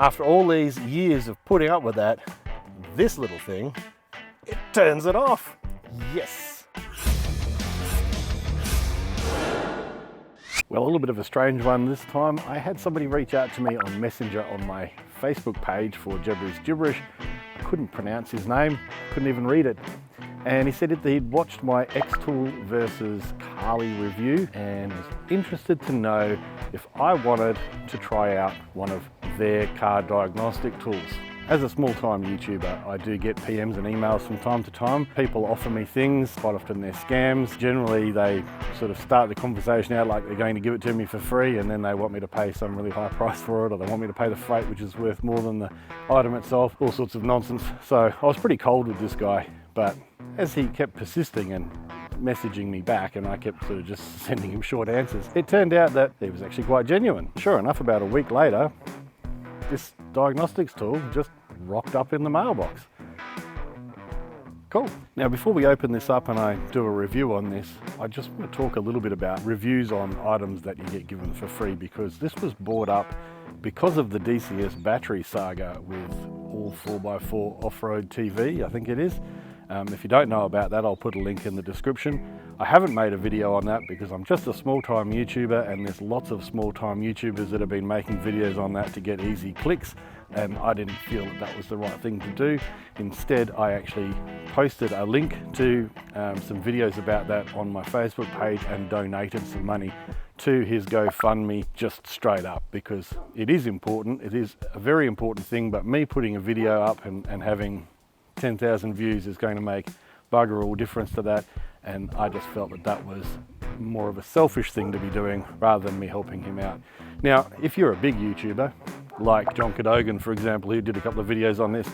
After all these years of putting up with that, this little thing, it turns it off. Yes. Well, a little bit of a strange one this time. I had somebody reach out to me on Messenger on my Facebook page for Jebbreys Jibberish. I couldn't pronounce his name, couldn't even read it. And he said that he'd watched my XTool versus Carly review and was interested to know if I wanted to try out one of their car diagnostic tools. As a small-time YouTuber, I do get PMs and emails from time to time. People offer me things, quite often they're scams. Generally, they sort of start the conversation out like they're going to give it to me for free, and then they want me to pay some really high price for it, or they want me to pay the freight, which is worth more than the item itself, all sorts of nonsense. So I was pretty cold with this guy, but as he kept persisting and messaging me back, and I kept sort of just sending him short answers, it turned out that he was actually quite genuine. Sure enough, about a week later, this diagnostics tool just rocked up in the mailbox. Cool. Now, before we open this up and I do a review on this, I just want to talk a little bit about reviews on items that you get given for free, because this was brought up because of the DCS battery saga with all 4x4 off-road TV, I think it is. If you don't know about that, I'll put a link in the description. I haven't made a video on that because I'm just a small-time YouTuber, and there's lots of small-time YouTubers that have been making videos on that to get easy clicks, and I didn't feel that that was the right thing to do. Instead, I actually posted a link to some videos about that on my Facebook page and donated some money to his GoFundMe just straight up, because it is important. It is a very important thing, but me putting a video up and having 10,000 views is going to make bugger all difference to that, and I just felt that that was more of a selfish thing to be doing rather than me helping him out. Now, if you're a big YouTuber, like John Cadogan, for example, who did a couple of videos on this,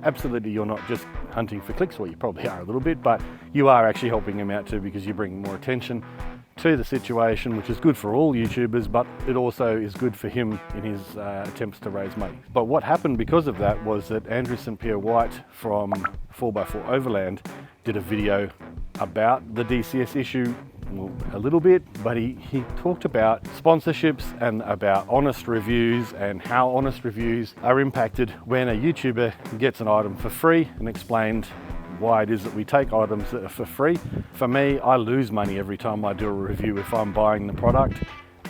absolutely you're not just hunting for clicks. Well, you probably are a little bit, but you are actually helping him out too, because you bring more attention to the situation, which is good for all YouTubers, but it also is good for him in his attempts to raise money. But what happened because of that was that Andrew St. Pierre White from 4x4 Overland did a video about the DCS issue, well, a little bit, but he talked about sponsorships and about honest reviews and how honest reviews are impacted when a YouTuber gets an item for free, and explained why it is that we take items that are for free. For me, I lose money every time I do a review if I'm buying the product.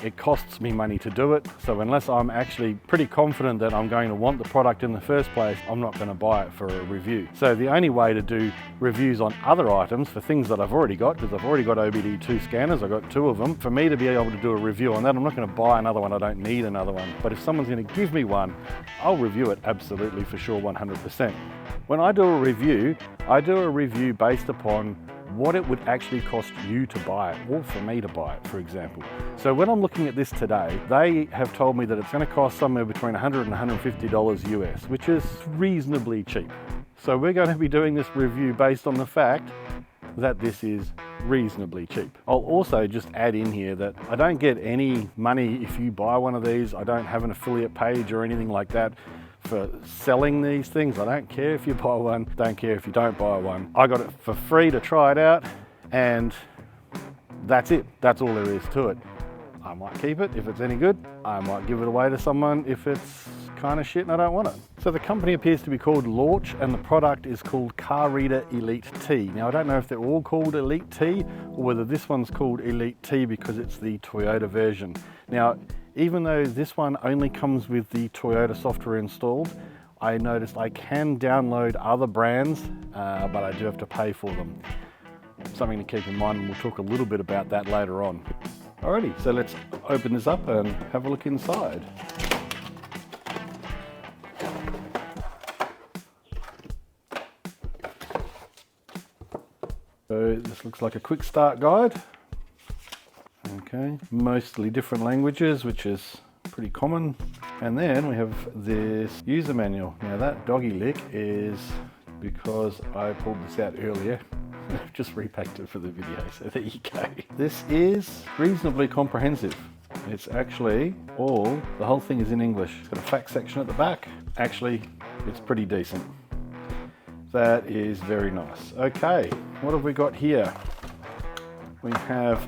It costs me money to do it, so unless I'm actually pretty confident that I'm going to want the product in the first place, I'm not going to buy it for a review. So the only way to do reviews on other items for things that I've already got, because I've already got OBD2 scanners, I've got 2 of them, for me to be able to do a review on that, I'm not going to buy another one, I don't need another one. But if someone's going to give me one, I'll review it absolutely for sure, 100%. When I do a review based upon what it would actually cost you to buy it, or for me to buy it, for example. So when I'm looking at this today, they have told me that it's going to cost somewhere between $100 and $150 US, which is reasonably cheap. So we're going to be doing this review based on the fact that this is reasonably cheap. I'll also just add in here that I don't get any money if you buy one of these. I don't have an affiliate page or anything like that for selling these things. I don't care if you buy one, don't care if you don't buy one. I got it for free to try it out, and that's it. That's all there is to it. I might keep it if it's any good. I might give it away to someone if it's kind of shit and I don't want it. So the company appears to be called Launch, and the product is called Car Reader Elite T. Now, I don't know if they're all called Elite T or whether this one's called Elite T because it's the Toyota version. Now, even though this one only comes with the Toyota software installed, I noticed I can download other brands, but I do have to pay for them. Something to keep in mind, and we'll talk a little bit about that later on. Alrighty, so let's open this up and have a look inside. So this looks like a quick start guide. Okay, mostly different languages, which is pretty common. And then we have this user manual. Now that doggy lick is because I pulled this out earlier. I've just repacked it for the video, so there you go. This is reasonably comprehensive. It's actually the whole thing is in English. It's got a fact section at the back. Actually, it's pretty decent. That is very nice. Okay, what have we got here? We have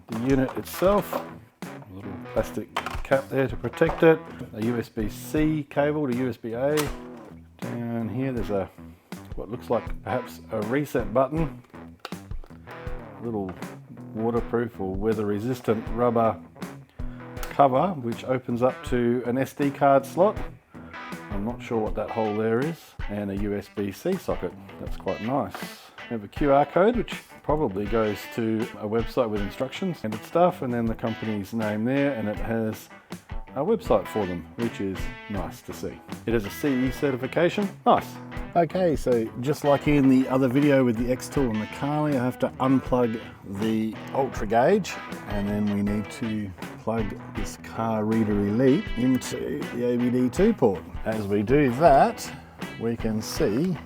the unit itself, a little plastic cap there to protect it, a USB-C cable to USB-A. Down here there's a what looks like perhaps a reset button, little waterproof or weather resistant rubber cover which opens up to an SD card slot. I'm not sure what that hole there is, and a USB-C socket. That's quite nice. We have a QR code which probably goes to a website with instructions and stuff, and then the company's name there, and it has a website for them, which is nice to see. It has a CE certification. Nice. Okay, so just like in the other video with the XTool and the Carly, I have to unplug the Ultra gauge, and then we need to plug this Car Reader Elite into the OBD2 port. As we do that, we can see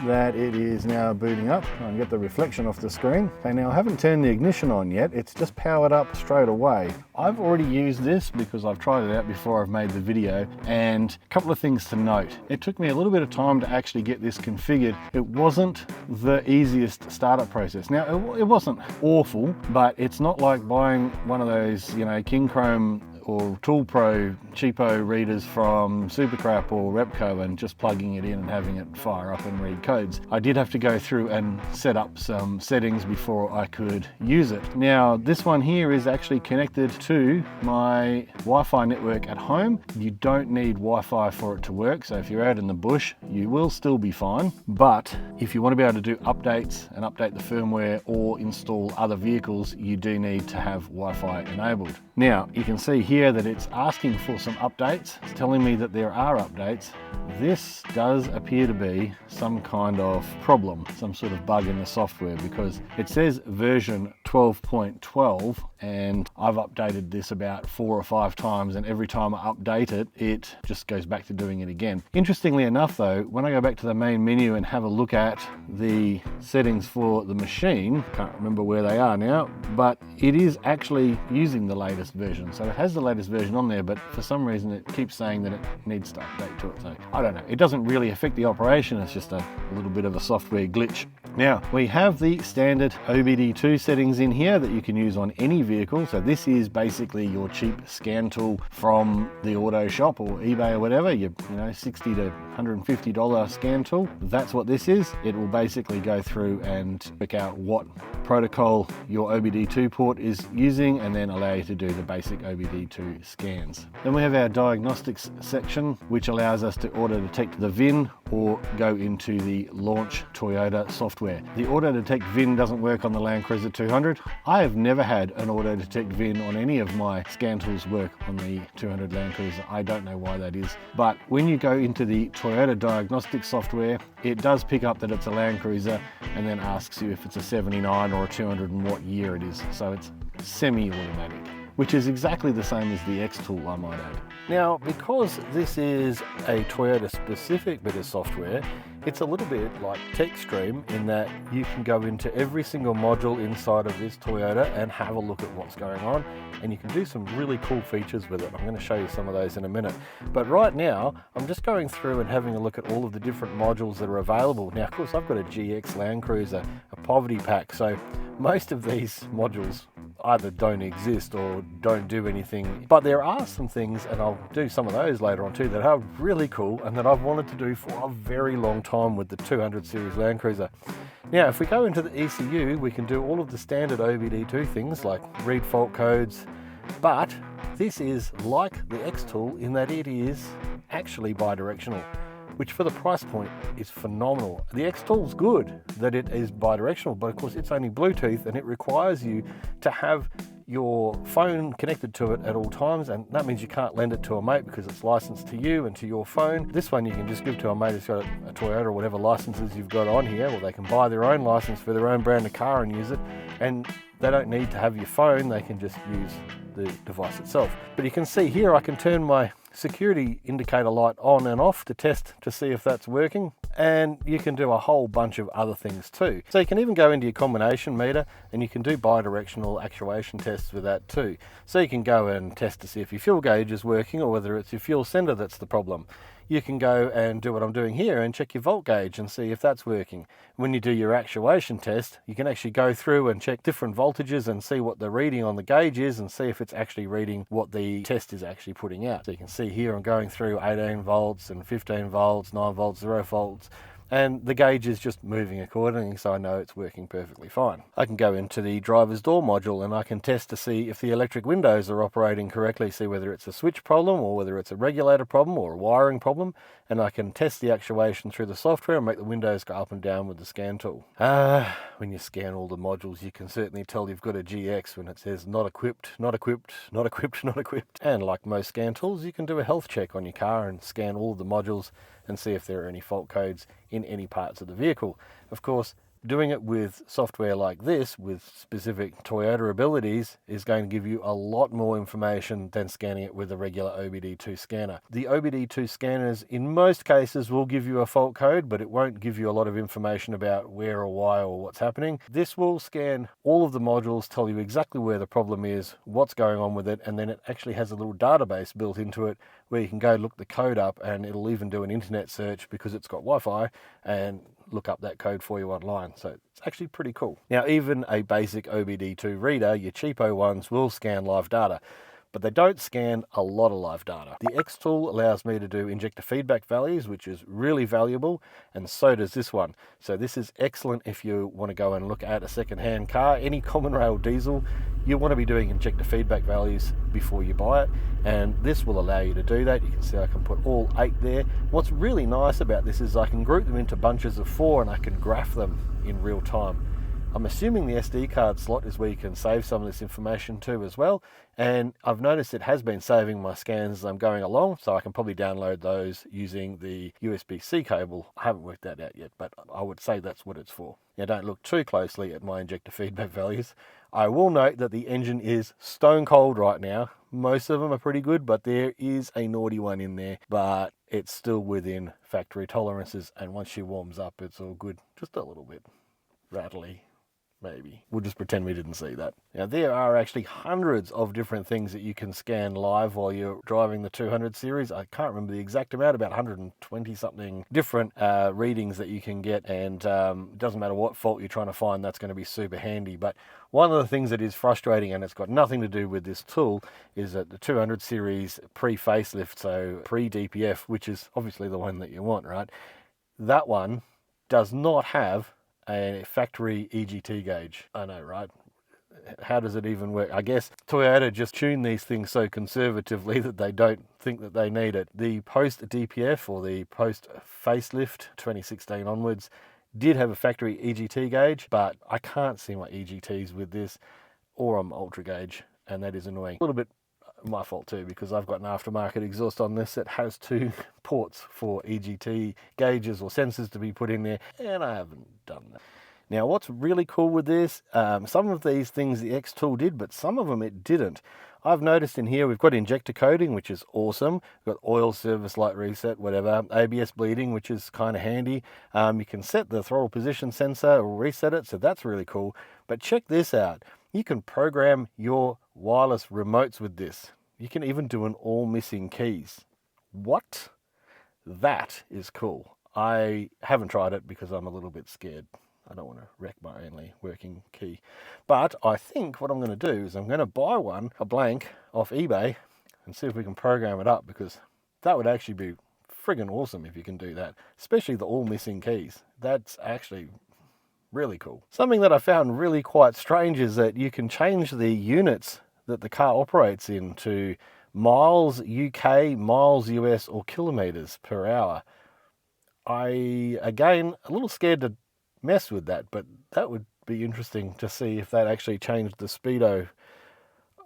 that it is now booting up. I can get the reflection off the screen. Okay, now I haven't turned the ignition on yet. It's just powered up straight away. I've already used this because I've tried it out before I've made the video, and a couple of things to note. It took me a little bit of time to actually get this configured. It wasn't the easiest startup process. Now, it wasn't awful, but it's not like buying one of those, you know, King Chrome or Tool Pro cheapo readers from Supercrap or Repco and just plugging it in and having it fire up and read codes. I did have to go through and set up some settings before I could use it. Now, this one here is actually connected to my Wi-Fi network at home. You don't need Wi-Fi for it to work, so if you're out in the bush, you will still be fine. But if you want to be able to do updates and update the firmware or install other vehicles, you do need to have Wi-Fi enabled. Now, you can see here that it's asking for some updates. It's telling me that there are updates. This does appear to be some kind of problem, some sort of bug in the software, because it says version 12.12 and I've updated this about 4 or 5 times, and every time I update it, it just goes back to doing it again. Interestingly enough though, when I go back to the main menu and have a look at the settings for the machine, can't remember where they are now, but it is actually using the latest version. So it has the latest version on there, but for some reason it keeps saying that it needs to update to it. So I don't know, it doesn't really affect the operation, it's just a little bit of a software glitch. Now, we have the standard OBD2 settings in here that you can use on any vehicle. So this is basically your cheap scan tool from the auto shop or eBay or whatever, your $60 to $150 scan tool. That's what this is. It will basically go through and work out what protocol your OBD2 port is using and then allow you to do the basic OBD2 scans. Then we have our diagnostics section, which allows us to auto detect the VIN or go into the launch Toyota software. The auto detect VIN doesn't work on the Land Cruiser 200. I have never had an auto detect VIN on any of my scan tools work on the 200 Land Cruiser. I don't know why that is, but when you go into the Toyota diagnostic software, it does pick up that it's a Land Cruiser and then asks you if it's a 79 or a 200 and what year it is. So it's semi-automatic, which is exactly the same as the XTool, I might add. Now, because this is a Toyota specific bit of software, it's a little bit like TechStream in that you can go into every single module inside of this Toyota and have a look at what's going on, and you can do some really cool features with it. I'm going to show you some of those in a minute. But right now, I'm just going through and having a look at all of the different modules that are available. Now, of course, I've got a GX Land Cruiser, a poverty pack, so most of these modules either don't exist or don't do anything, but there are some things, and I'll do some of those later on too, that are really cool and that I've wanted to do for a very long time with the 200 series Land Cruiser. Now, if we go into the ECU, we can do all of the standard OBD2 things like read fault codes, but this is like the XTool in that it is actually bidirectional, which for the price point is phenomenal. The XTool's good that it is bidirectional, but of course it's only Bluetooth and it requires you to have your phone connected to it at all times, and that means you can't lend it to a mate because it's licensed to you and to your phone. This one you can just give to a mate who's got a Toyota or whatever licenses you've got on here, or they can buy their own license for their own brand of car and use it, and they don't need to have your phone, they can just use the device itself. But you can see here I can turn my security indicator light on and off to test to see if that's working, and you can do a whole bunch of other things too. So you can even go into your combination meter and you can do bidirectional actuation tests with that too. So you can go and test to see if your fuel gauge is working or whether it's your fuel sender that's the problem. you can go and do what I'm doing here and check your volt gauge and see if that's working. When you do your actuation test, you can actually go through and check different voltages and see what the reading on the gauge is and see if it's actually reading what the test is actually putting out. So you can see here I'm going through 18 volts and 15 volts, 9 volts, 0 volts, and the gauge is just moving accordingly, so I know it's working perfectly fine. I can go into the driver's door module and I can test to see if the electric windows are operating correctly, see whether it's a switch problem or whether it's a regulator problem or a wiring problem, and I can test the actuation through the software and make the windows go up and down with the scan tool. When you scan all the modules, you can certainly tell you've got a GX when it says not equipped, not equipped, not equipped, not equipped. And like most scan tools, you can do a health check on your car and scan all of the modules and see if there are any fault codes in any parts of the vehicle. Of course, doing it with software like this, with specific Toyota abilities, is going to give you a lot more information than scanning it with a regular OBD2 scanner. The OBD2 scanners, in most cases, will give you a fault code, but it won't give you a lot of information about where or why or what's happening. This will scan all of the modules, tell you exactly where the problem is, what's going on with it, and then it actually has a little database built into it where you can go look the code up, and it'll even do an internet search because it's got Wi-Fi and look up that code for you online. So it's actually pretty cool. Now, even a basic OBD2 reader, your cheapo ones, will scan live data, but they don't scan a lot of live data. The XTool allows me to do injector feedback values, which is really valuable, and so does this one. So this is excellent if you want to go and look at a second-hand car. Any common rail diesel, you want to be doing injector feedback values before you buy it, and this will allow you to do that. You can see I can put all 8 there. What's really nice about this is I can group them into bunches of 4 and I can graph them in real time. I'm assuming the SD card slot is where you can save some of this information to as well, and I've noticed it has been saving my scans as I'm going along, so I can probably download those using the USB-C cable. I haven't worked that out yet, but I would say that's what it's for. Now, don't look too closely at my injector feedback values. I will note that the engine is stone cold right now. Most of them are pretty good, but there is a naughty one in there, but it's still within factory tolerances, and once she warms up, it's all good. Just a little bit rattly. Maybe. We'll just pretend we didn't see that. Now, there are actually hundreds of different things that you can scan live while you're driving the 200 series. I can't remember the exact amount, about 120 something different readings that you can get, and it doesn't matter what fault you're trying to find, that's going to be super handy. But one of the things that is frustrating, and it's got nothing to do with this tool, is that the 200 series pre-facelift, so pre-DPF, which is obviously the one that you want, right? That one does not have a factory EGT gauge. I know, right? How does it even work? I guess Toyota just tuned these things so conservatively that they don't think that they need it. The post DPF or the post facelift 2016 onwards did have a factory EGT gauge, but I can't see my EGTs with this, or I'm ultra gauge, and that is annoying. A little bit my fault too, because I've got an aftermarket exhaust on this that has 2 ports for EGT gauges or sensors to be put in there, and I haven't done that. Now, what's really cool with this, some of these things the XTool did, but some of them it didn't. I've noticed in here we've got injector coding, which is awesome. We've got oil service light reset, whatever. ABS bleeding, which is kind of handy. You can set the throttle position sensor or reset it, so that's really cool. But check this out. You can program your wireless remotes with this. You can even do an all missing keys. What? That is cool. I haven't tried it because I'm a little bit scared. I don't want to wreck my only working key. But I think what I'm going to do is I'm going to buy one, a blank, off eBay and see if we can program it up, because that would actually be friggin' awesome if you can do that, especially the all missing keys. That's actually really cool. Something that I found really quite strange is that you can change the units that the car operates in to miles UK, miles US, or kilometers per hour. Again, a little scared to mess with that, but that would be interesting to see if that actually changed the speedo.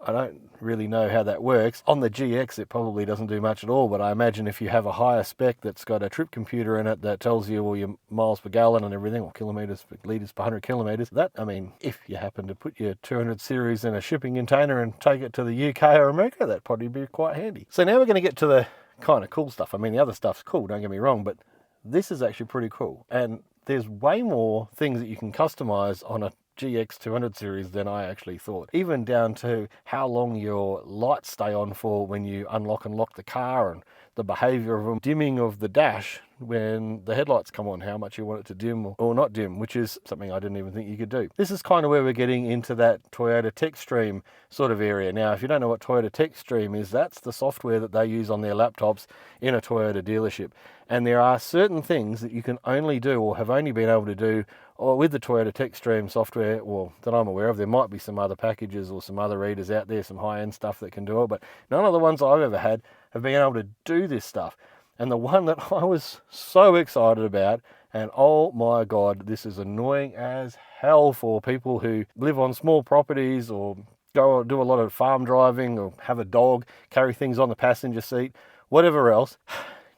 I don't really know how that works. On the GX it probably doesn't do much at all, but I imagine if you have a higher spec that's got a trip computer in it that tells you all your miles per gallon and everything, or kilometers per litres per 100 kilometers, that, I mean, if you happen to put your 200 series in a shipping container and take it to the UK or America, that'd probably be quite handy. So now we're going to get to the kind of cool stuff. I mean, the other stuff's cool, don't get me wrong, but this is actually pretty cool. And there's way more things that you can customize on a GX 200 series than I actually thought. Even down to how long your lights stay on for when you unlock and lock the car, and the behavior of a dimming of the dash when the headlights come on, how much you want it to dim or not dim, which is something I didn't even think you could do. This is kind of where we're getting into that Toyota TechStream sort of area. Now, if you don't know what Toyota TechStream is, that's the software that they use on their laptops in a Toyota dealership. And there are certain things that you can only do or have only been able to do or with the Toyota TechStream software, well, that I'm aware of. There might be some other packages or some other readers out there, some high-end stuff that can do it, but none of the ones I've ever had have been able to do this stuff. And the one that I was so excited about, and oh my God, this is annoying as hell for people who live on small properties or go do a lot of farm driving or have a dog, carry things on the passenger seat, whatever else.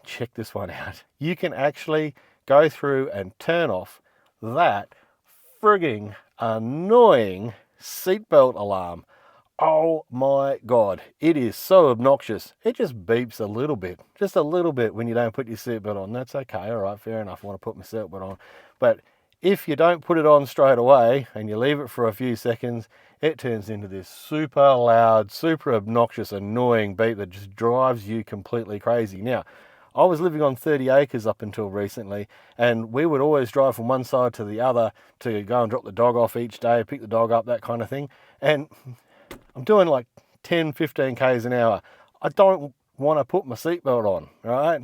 Check this one out. You can actually go through and turn off that frigging annoying seatbelt alarm. Oh my God, it is so obnoxious. It just beeps a little bit, just a little bit when you don't put your seatbelt on. That's okay, all right, fair enough, I want to put my seatbelt on. But if you don't put it on straight away and you leave it for a few seconds, it turns into this super loud, super obnoxious, annoying beep that just drives you completely crazy. Now, I was living on 30 acres up until recently, and we would always drive from one side to the other to go and drop the dog off each day, pick the dog up, that kind of thing. And I'm doing like 10, 15 Ks an hour. I don't want to put my seatbelt on, right?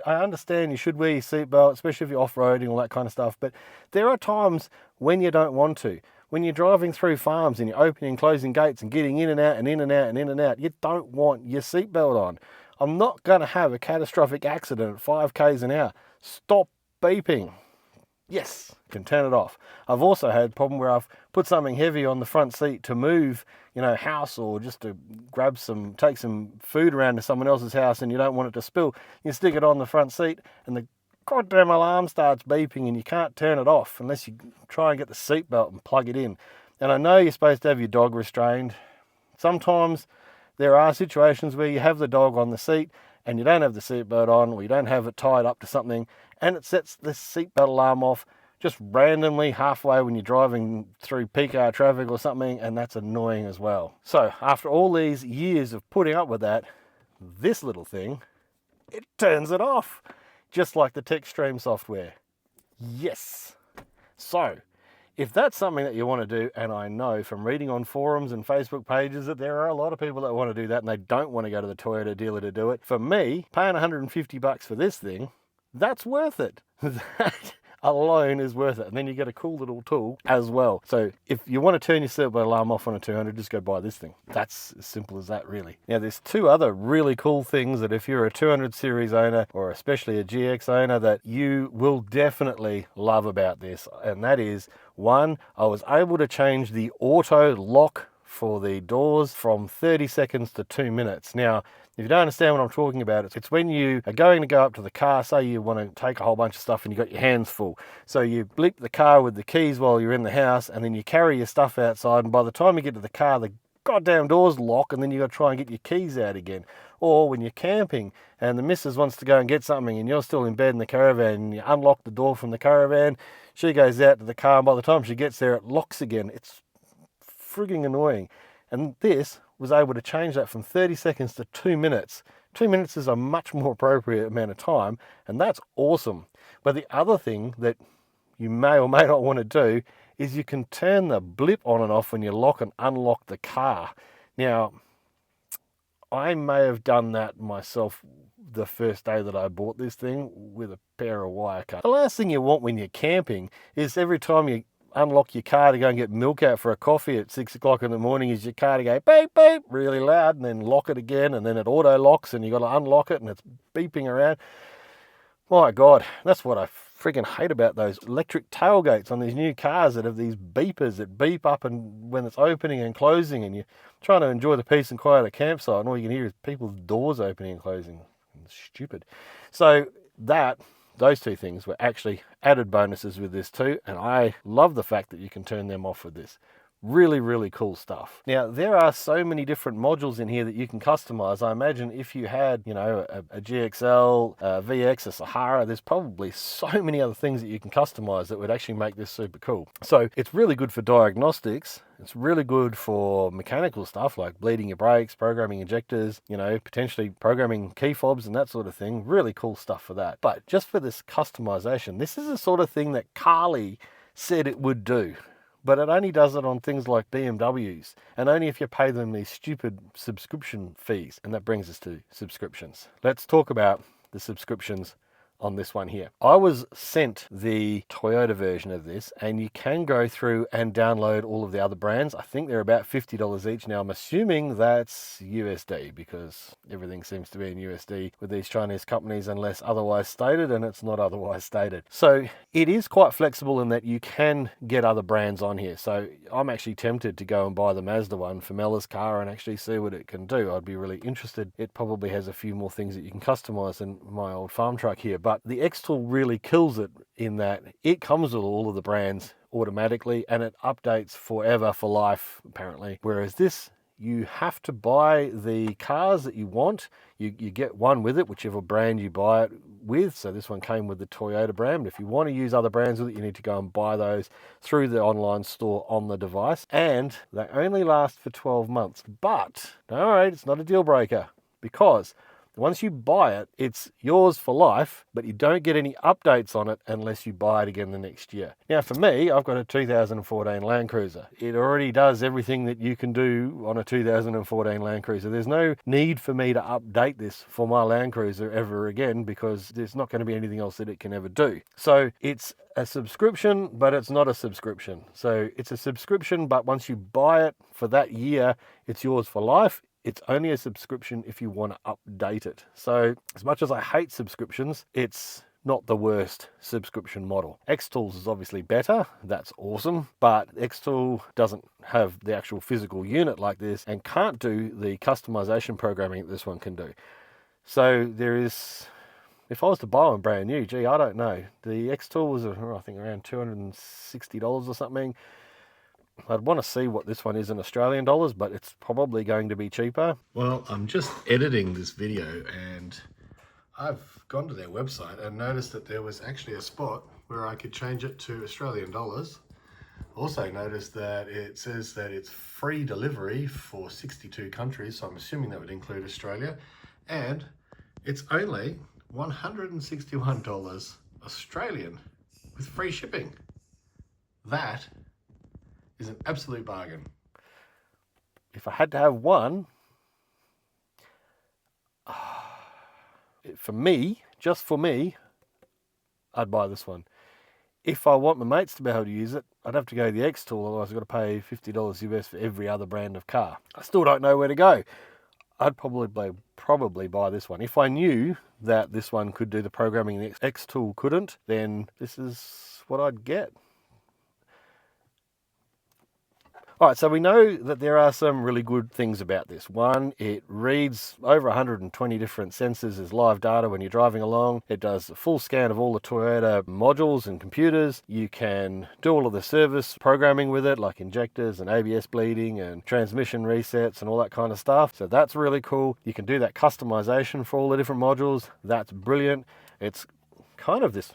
I understand you should wear your seatbelt, especially if you're off-roading, all that kind of stuff. But there are times when you don't want to. When you're driving through farms and you're opening and closing gates and getting in and out and in and out and in and out, you don't want your seatbelt on. I'm not going to have a catastrophic accident at 5 Ks an hour. Stop beeping. Yes, can turn it off. I've also had a problem where I've put something heavy on the front seat to move, house, or just to take some food around to someone else's house and you don't want it to spill. You stick it on the front seat and the goddamn alarm starts beeping and you can't turn it off unless you try and get the seatbelt and plug it in. And I know you're supposed to have your dog restrained. Sometimes there are situations where you have the dog on the seat and you don't have the seatbelt on, or you don't have it tied up to something, and it sets the seatbelt alarm off just randomly halfway when you're driving through peak hour traffic or something, and that's annoying as well. So after all these years of putting up with that, this little thing, it turns it off, just like the TechStream software. Yes. So if that's something that you want to do, and I know from reading on forums and Facebook pages that there are a lot of people that want to do that and they don't want to go to the Toyota dealer to do it. For me, paying $150 for this thing, that's worth it. That alone is worth it. And then you get a cool little tool as well. So if you want to turn your seatbelt alarm off on a 200, just go buy this thing. That's as simple as that, really. Now, there's two other really cool things that if you're a 200 series owner, or especially a GX owner, that you will definitely love about this. And that is, one, I was able to change the auto lock for the doors from 30 seconds to 2 minutes. Now, if you don't understand what I'm talking about, it's when you are going to go up to the car, say you want to take a whole bunch of stuff and you've got your hands full. So you blip the car with the keys while you're in the house, and then you carry your stuff outside, and by the time you get to the car, the goddamn doors lock, and then you've got to try and get your keys out again. Or when you're camping and the missus wants to go and get something and you're still in bed in the caravan and you unlock the door from the caravan, she goes out to the car, and by the time she gets there, it locks again. It's frigging annoying. And this was able to change that from 30 seconds to 2 minutes. 2 minutes is a much more appropriate amount of time, and that's awesome. But the other thing that you may or may not want to do is you can turn the blip on and off when you lock and unlock the car. Now, I may have done that myself the first day that I bought this thing with a pair of wire cutters. The last thing you want when you're camping is every time you unlock your car to go and get milk out for a coffee at 6 o'clock in the morning, is your car to go beep beep really loud and then lock it again, and then it auto locks and you got to unlock it and it's beeping around. My God, that's what I freaking hate about those electric tailgates on these new cars that have these beepers that beep up and when it's opening and closing, and you're trying to enjoy the peace and quiet of the campsite and all you can hear is people's doors opening and closing. It's stupid. So those two things were actually added bonuses with this too, and I love the fact that you can turn them off with this. Really, really cool stuff. Now, there are so many different modules in here that you can customize. I imagine if you had, you know, a GXL, a VX, a Sahara, there's probably so many other things that you can customize that would actually make this super cool. So it's really good for diagnostics. It's really good for mechanical stuff like bleeding your brakes, programming injectors, you know, potentially programming key fobs and that sort of thing. Really cool stuff for that. But just for this customization, this is the sort of thing that Carly said it would do. But it only does it on things like BMWs, and only if you pay them these stupid subscription fees. And that brings us to subscriptions. Let's talk about the subscriptions on this one here. I was sent the Toyota version of this, and you can go through and download all of the other brands. I think they're about $50 each. Now I'm assuming that's USD, because everything seems to be in USD with these Chinese companies unless otherwise stated, and it's not otherwise stated. So it is quite flexible in that you can get other brands on here. So I'm actually tempted to go and buy the Mazda one for Mella's car and actually see what it can do. I'd be really interested. It probably has a few more things that you can customize than my old farm truck here. But the XTool really kills it in that it comes with all of the brands automatically, and it updates forever for life, apparently. Whereas this, you have to buy the cars that you want. You get one with it, whichever brand you buy it with. So this one came with the Toyota brand. If you want to use other brands with it, you need to go and buy those through the online store on the device. And they only last for 12 months. But, all right, it's not a deal breaker, because once you buy it, it's yours for life, but you don't get any updates on it unless you buy it again the next year. Now for me, I've got a 2014 Land Cruiser. It already does everything that you can do on a 2014 Land Cruiser. There's no need for me to update this for my Land Cruiser ever again, because there's not going to be anything else that it can ever do. So it's a subscription, but it's not a subscription. So it's a subscription, but once you buy it for that year, it's yours for life. It's only a subscription if you want to update it. So as much as I hate subscriptions, it's not the worst subscription model. XTools is obviously better. That's awesome. But XTool doesn't have the actual physical unit like this and can't do the customization programming that this one can do. So there is, if I was to buy one brand new, gee, I don't know. The XTool was, I think, around $260 or something. I'd want to see what this one is in Australian dollars, but it's probably going to be cheaper. Well, I'm just editing this video, and I've gone to their website and noticed that there was actually a spot where I could change it to Australian dollars. Also noticed that it says that it's free delivery for 62 countries, so I'm assuming that would include Australia. And it's only $161 Australian with free shipping. That is an absolute bargain. If I had to have one, for me, just for me, I'd buy this one. If I want my mates to be able to use it, I'd have to go to the XTool, otherwise I've got to pay $50 US for every other brand of car. I still don't know where to go. I'd probably buy this one. If I knew that this one could do the programming and XTool couldn't, then this is what I'd get. All right, so we know that there are some really good things about this. One, it reads over 120 different sensors as live data when you're driving along. It does a full scan of all the Toyota modules and computers. You can do all of the service programming with it, like injectors and ABS bleeding and transmission resets and all that kind of stuff. So that's really cool. You can do that customization for all the different modules. That's brilliant. It's kind of this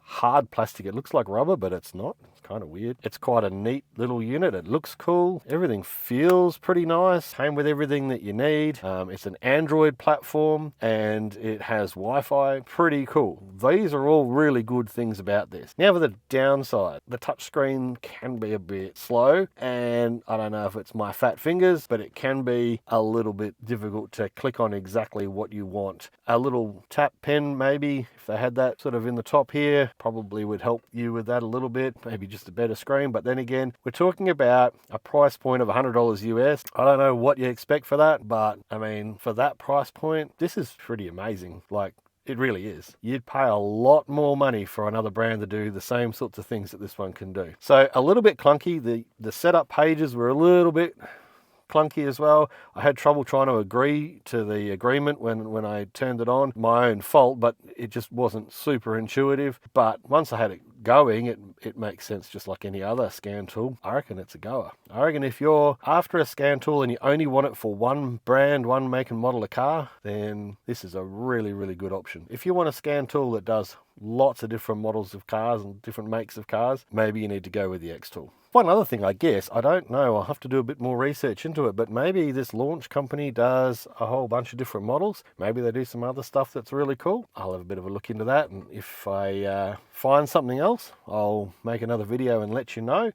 hard plastic. It looks like rubber, but it's not. It's kind of weird. It's quite a neat little unit. It looks cool. Everything feels pretty nice. Came with everything that you need. It's an Android platform and it has Wi-Fi. Pretty cool. These are all really good things about this. Now for the downside, the touchscreen can be a bit slow, and I don't know if it's my fat fingers, but it can be a little bit difficult to click on exactly what you want. A little tap pen, maybe, if they had that sort of in the top here, probably would help you with that a little bit. Maybe just a better screen. But then again, we're talking about a price point of $100 US. I don't know what you expect for that, but I mean, for that price point, this is pretty amazing. Like, it really is. You'd pay a lot more money for another brand to do the same sorts of things that this one can do. So a little bit clunky. The setup pages were a little bit clunky as well. I had trouble trying to agree to the agreement when I turned it on. My own fault, but it just wasn't super intuitive. But once I had it going, it makes sense just like any other scan tool. I reckon it's a goer. I reckon if you're after a scan tool and you only want it for one brand, one make and model of car, then this is a really, really good option. If you want a scan tool that does lots of different models of cars and different makes of cars, maybe you need to go with the XTool. One other thing, I guess, I don't know, I'll have to do a bit more research into it, but maybe this launch company does a whole bunch of different models. Maybe they do some other stuff that's really cool. I'll have a bit of a look into that, and if I find something else, I'll make another video and let you know.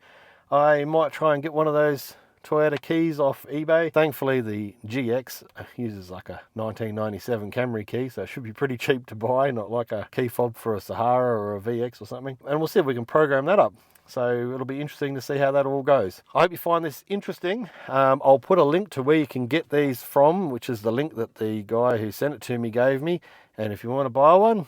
I might try and get one of those Toyota keys off eBay. Thankfully the GX uses like a 1997 Camry key, so it should be pretty cheap to buy, not like a key fob for a Sahara or a VX or something. And we'll see if we can program that up. So it'll be interesting to see how that all goes. I hope you find this interesting. I'll put a link to where you can get these from, which is the link that the guy who sent it to me gave me. And if you want to buy one,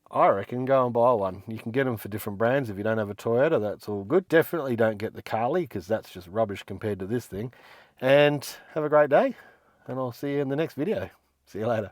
I reckon go and buy one. You can get them for different brands. If you don't have a Toyota, that's all good. Definitely don't get the Carly, because that's just rubbish compared to this thing. And have a great day, and I'll see you in the next video. See you later.